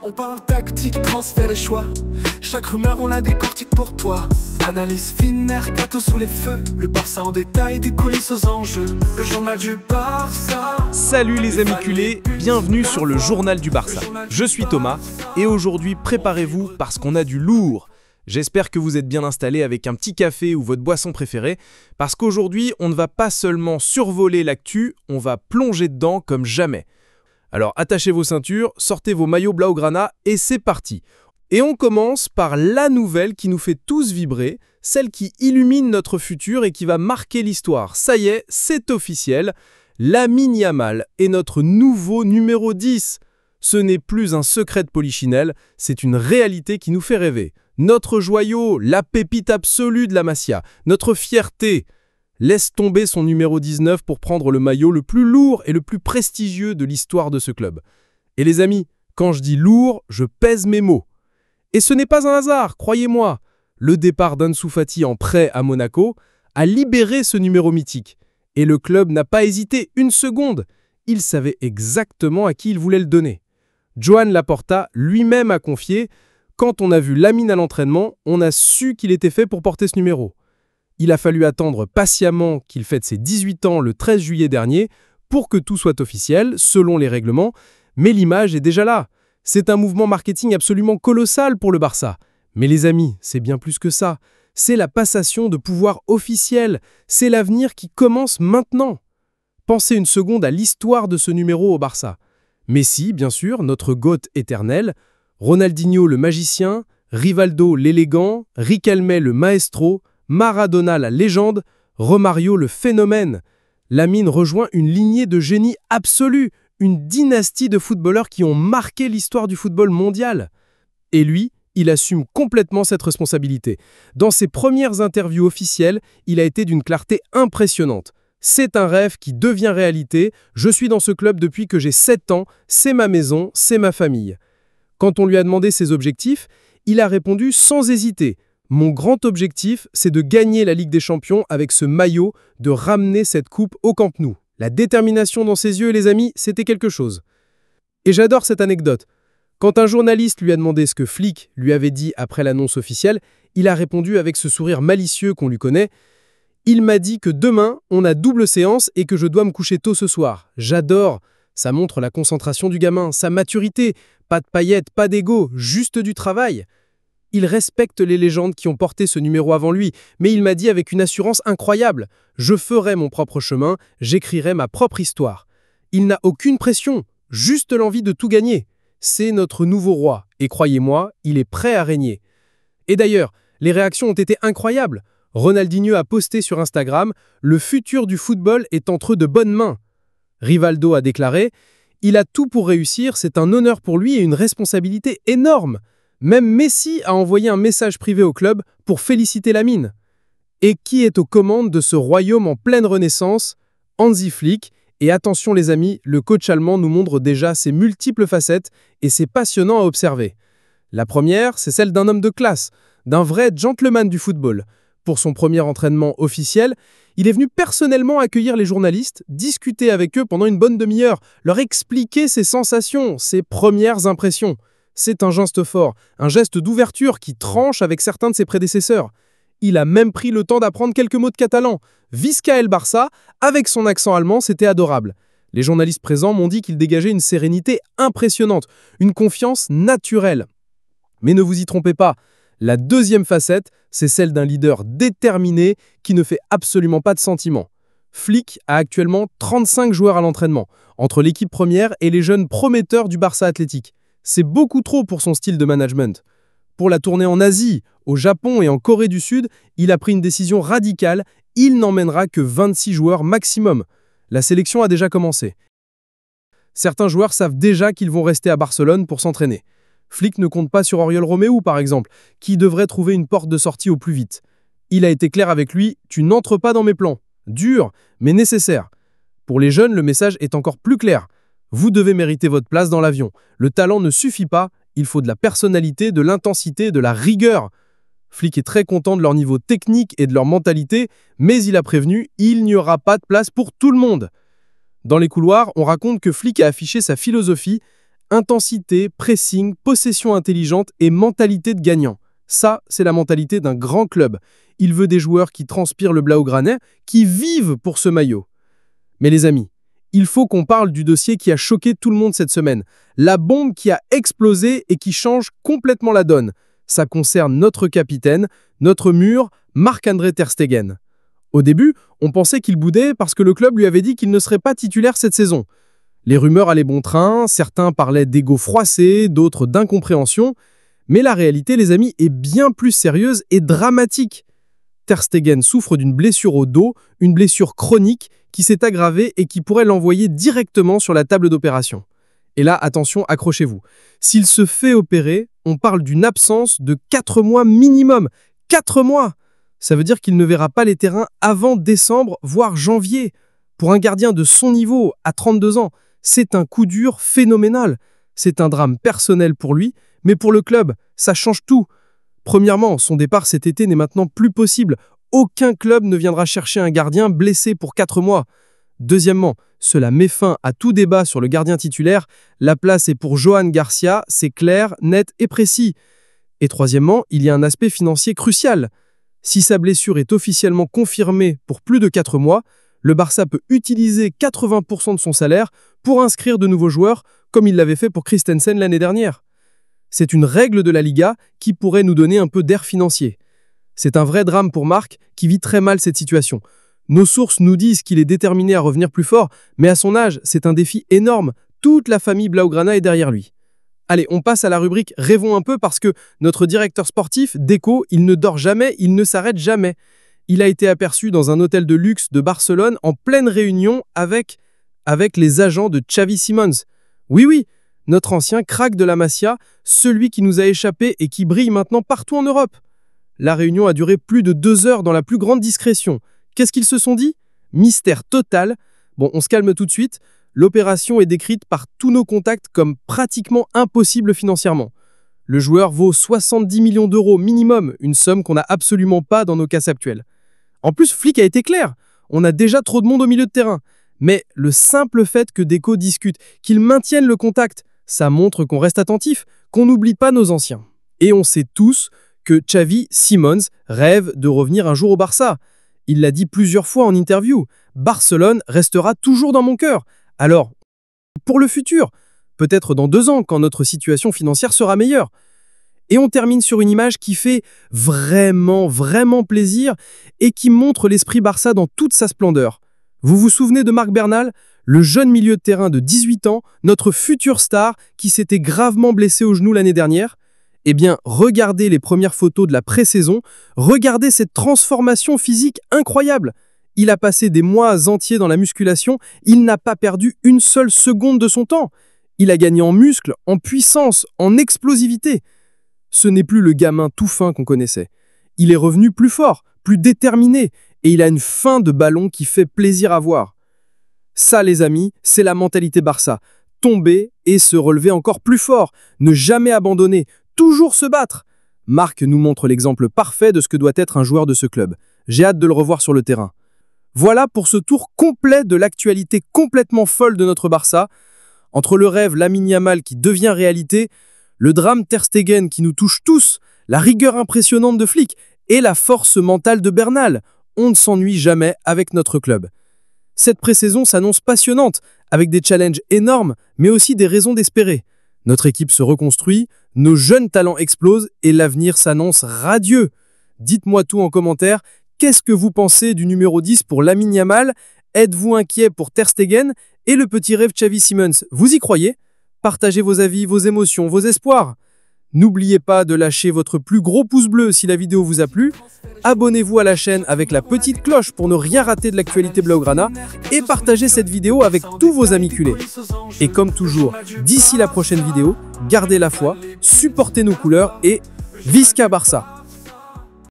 On parle tactique, transfert et choix. Chaque rumeur on la décortique pour toi. Analyse fine, mercato sous les feux. Le Barça en détail, des coulisses aux enjeux. Le journal du Barça. Salut les amis culés, bienvenue sur le journal du Barça. Je suis Thomas et aujourd'hui préparez-vous parce qu'on a du lourd. J'espère que vous êtes bien installés avec un petit café ou votre boisson préférée parce qu'aujourd'hui on ne va pas seulement survoler l'actu, on va plonger dedans comme jamais. Alors attachez vos ceintures, sortez vos maillots blaugrana et c'est parti. Et on commence par la nouvelle qui nous fait tous vibrer, celle qui illumine notre futur et qui va marquer l'histoire. Ça y est, c'est officiel, Lamine Yamal est notre nouveau numéro 10. Ce n'est plus un secret de polichinelle, c'est une réalité qui nous fait rêver. Notre joyau, la pépite absolue de la Masia, notre fierté, laisse tomber son numéro 19 pour prendre le maillot le plus lourd et le plus prestigieux de l'histoire de ce club. Et les amis, quand je dis lourd, je pèse mes mots. Et ce n'est pas un hasard, croyez-moi. Le départ d'Ansu Fati en prêt à Monaco a libéré ce numéro mythique. Et le club n'a pas hésité une seconde. Il savait exactement à qui il voulait le donner. Joan Laporta lui-même a confié « Quand on a vu Lamine à l'entraînement, on a su qu'il était fait pour porter ce numéro. » Il a fallu attendre patiemment qu'il fête ses 18 ans le 13 juillet dernier pour que tout soit officiel, selon les règlements, mais l'image est déjà là. C'est un mouvement marketing absolument colossal pour le Barça. Mais les amis, c'est bien plus que ça. C'est la passation de pouvoir officiel. C'est l'avenir qui commence maintenant. Pensez une seconde à l'histoire de ce numéro au Barça. Messi, bien sûr, notre GOAT éternel, Ronaldinho le magicien, Rivaldo l'élégant, Riquelme le maestro, Maradona la légende, Romario le phénomène. Lamine rejoint une lignée de génies absolus, une dynastie de footballeurs qui ont marqué l'histoire du football mondial. Et lui, il assume complètement cette responsabilité. Dans ses premières interviews officielles, il a été d'une clarté impressionnante. C'est un rêve qui devient réalité, je suis dans ce club depuis que j'ai 7 ans, c'est ma maison, c'est ma famille. Quand on lui a demandé ses objectifs, il a répondu sans hésiter. Mon grand objectif, c'est de gagner la Ligue des Champions avec ce maillot, de ramener cette coupe au Camp Nou. La détermination dans ses yeux, les amis, c'était quelque chose. Et j'adore cette anecdote. Quand un journaliste lui a demandé ce que Flick lui avait dit après l'annonce officielle, il a répondu avec ce sourire malicieux qu'on lui connaît. Il m'a dit que demain, on a double séance et que je dois me coucher tôt ce soir. J'adore. Ça montre la concentration du gamin, sa maturité. Pas de paillettes, pas d'ego, juste du travail. Il respecte les légendes qui ont porté ce numéro avant lui, mais il m'a dit avec une assurance incroyable « Je ferai mon propre chemin, j'écrirai ma propre histoire ». Il n'a aucune pression, juste l'envie de tout gagner. C'est notre nouveau roi, et croyez-moi, il est prêt à régner. Et d'ailleurs, les réactions ont été incroyables. Ronaldinho a posté sur Instagram « Le futur du football est entre de bonnes mains ». Rivaldo a déclaré « Il a tout pour réussir, c'est un honneur pour lui et une responsabilité énorme ». Même Messi a envoyé un message privé au club pour féliciter Lamine. Et qui est aux commandes de ce royaume en pleine renaissance? Hansi Flick. Et attention les amis, le coach allemand nous montre déjà ses multiples facettes et c'est passionnant à observer. La première, c'est celle d'un homme de classe, d'un vrai gentleman du football. Pour son premier entraînement officiel, il est venu personnellement accueillir les journalistes, discuter avec eux pendant une bonne demi-heure, leur expliquer ses sensations, ses premières impressions. C'est un geste fort, un geste d'ouverture qui tranche avec certains de ses prédécesseurs. Il a même pris le temps d'apprendre quelques mots de catalan. Visca el Barça, avec son accent allemand, c'était adorable. Les journalistes présents m'ont dit qu'il dégageait une sérénité impressionnante, une confiance naturelle. Mais ne vous y trompez pas, la deuxième facette, c'est celle d'un leader déterminé qui ne fait absolument pas de sentiments. Flick a actuellement 35 joueurs à l'entraînement, entre l'équipe première et les jeunes prometteurs du Barça Athlétique. C'est beaucoup trop pour son style de management. Pour la tournée en Asie, au Japon et en Corée du Sud, il a pris une décision radicale, il n'emmènera que 26 joueurs maximum. La sélection a déjà commencé. Certains joueurs savent déjà qu'ils vont rester à Barcelone pour s'entraîner. Flick ne compte pas sur Oriol Romeu, par exemple, qui devrait trouver une porte de sortie au plus vite. Il a été clair avec lui, tu n'entres pas dans mes plans. Dur, mais nécessaire. Pour les jeunes, le message est encore plus clair. Vous devez mériter votre place dans l'avion. Le talent ne suffit pas, il faut de la personnalité, de l'intensité, de la rigueur. Flick est très content de leur niveau technique et de leur mentalité, mais il a prévenu, il n'y aura pas de place pour tout le monde. Dans les couloirs, on raconte que Flick a affiché sa philosophie, Intensité, pressing, possession intelligente et mentalité de gagnant. Ça, c'est la mentalité d'un grand club. Il veut des joueurs qui transpirent le blaugranet, qui vivent pour ce maillot. Mais les amis, il faut qu'on parle du dossier qui a choqué tout le monde cette semaine. La bombe qui a explosé et qui change complètement la donne. Ça concerne notre capitaine, notre mur, Marc-André Ter Stegen. Au début, on pensait qu'il boudait parce que le club lui avait dit qu'il ne serait pas titulaire cette saison. Les rumeurs allaient bon train, certains parlaient d'ego froissé, d'autres d'incompréhension. Mais la réalité, les amis, est bien plus sérieuse et dramatique. Ter Stegen souffre d'une blessure au dos, une blessure chronique qui s'est aggravée et qui pourrait l'envoyer directement sur la table d'opération. Et là, attention, accrochez-vous. S'il se fait opérer, on parle d'une absence de 4 mois minimum. 4 mois! Ça veut dire qu'il ne verra pas les terrains avant décembre, voire janvier. Pour un gardien de son niveau, à 32 ans, c'est un coup dur phénoménal. C'est un drame personnel pour lui, mais pour le club, ça change tout. Premièrement, son départ cet été n'est maintenant plus possible. Aucun club ne viendra chercher un gardien blessé pour 4 mois. Deuxièmement, cela met fin à tout débat sur le gardien titulaire. La place est pour Johan Garcia, c'est clair, net et précis. Et troisièmement, il y a un aspect financier crucial. Si sa blessure est officiellement confirmée pour plus de 4 mois, le Barça peut utiliser 80% de son salaire pour inscrire de nouveaux joueurs, comme il l'avait fait pour Christensen l'année dernière. C'est une règle de la Liga qui pourrait nous donner un peu d'air financier. C'est un vrai drame pour Marc, qui vit très mal cette situation. Nos sources nous disent qu'il est déterminé à revenir plus fort, mais à son âge, c'est un défi énorme. Toute la famille Blaugrana est derrière lui. Allez, on passe à la rubrique « Rêvons un peu » parce que notre directeur sportif, Deco, il ne dort jamais, il ne s'arrête jamais. Il a été aperçu dans un hôtel de luxe de Barcelone en pleine réunion avec les agents de Xavi Simons. Oui, notre ancien crack de la Masia, celui qui nous a échappé et qui brille maintenant partout en Europe. La réunion a duré plus de 2 heures dans la plus grande discrétion. Qu'est-ce qu'ils se sont dit? Mystère total. Bon, on se calme tout de suite. L'opération est décrite par tous nos contacts comme pratiquement impossible financièrement. Le joueur vaut 70 millions d'euros minimum, une somme qu'on n'a absolument pas dans nos casses actuelles. En plus, Flick a été clair. On a déjà trop de monde au milieu de terrain. Mais le simple fait que Deco discute, qu'ils maintiennent le contact, ça montre qu'on reste attentif, qu'on n'oublie pas nos anciens. Et on sait tous que Xavi Simons rêve de revenir un jour au Barça. Il l'a dit plusieurs fois en interview. Barcelone restera toujours dans mon cœur. Alors, pour le futur, peut-être dans 2 ans, quand notre situation financière sera meilleure. Et on termine sur une image qui fait vraiment plaisir et qui montre l'esprit Barça dans toute sa splendeur. Vous vous souvenez de Marc Bernal, le jeune milieu de terrain de 18 ans, notre futur star qui s'était gravement blessé au genou l'année dernière? Eh bien, regardez les premières photos de la pré-saison, regardez cette transformation physique incroyable. Il a passé des mois entiers dans la musculation, il n'a pas perdu une seule seconde de son temps. Il a gagné en muscles, en puissance, en explosivité. Ce n'est plus le gamin tout fin qu'on connaissait. Il est revenu plus fort, plus déterminé, et il a une fin de ballon qui fait plaisir à voir. Ça, les amis, c'est la mentalité Barça. Tomber et se relever encore plus fort, ne jamais abandonner, toujours se battre. Marc nous montre l'exemple parfait de ce que doit être un joueur de ce club. J'ai hâte de le revoir sur le terrain. Voilà pour ce tour complet de l'actualité complètement folle de notre Barça. Entre le rêve Lamine Yamal qui devient réalité, le drame Ter Stegen qui nous touche tous, la rigueur impressionnante de Flick et la force mentale de Bernal, on ne s'ennuie jamais avec notre club. Cette pré-saison s'annonce passionnante, avec des challenges énormes, mais aussi des raisons d'espérer. Notre équipe se reconstruit, nos jeunes talents explosent et l'avenir s'annonce radieux. Dites-moi tout en commentaire, qu'est-ce que vous pensez du numéro 10 pour Lamine Yamal? Êtes-vous inquiet pour Ter Stegen et le petit rêve Xavi Simons? Vous y croyez? Partagez vos avis, vos émotions, vos espoirs. N'oubliez pas de lâcher votre plus gros pouce bleu si la vidéo vous a plu. Abonnez-vous à la chaîne avec la petite cloche pour ne rien rater de l'actualité Blaugrana et partagez cette vidéo avec tous vos amis culés. Et comme toujours, d'ici la prochaine vidéo, gardez la foi, supportez nos couleurs et Visca Barça!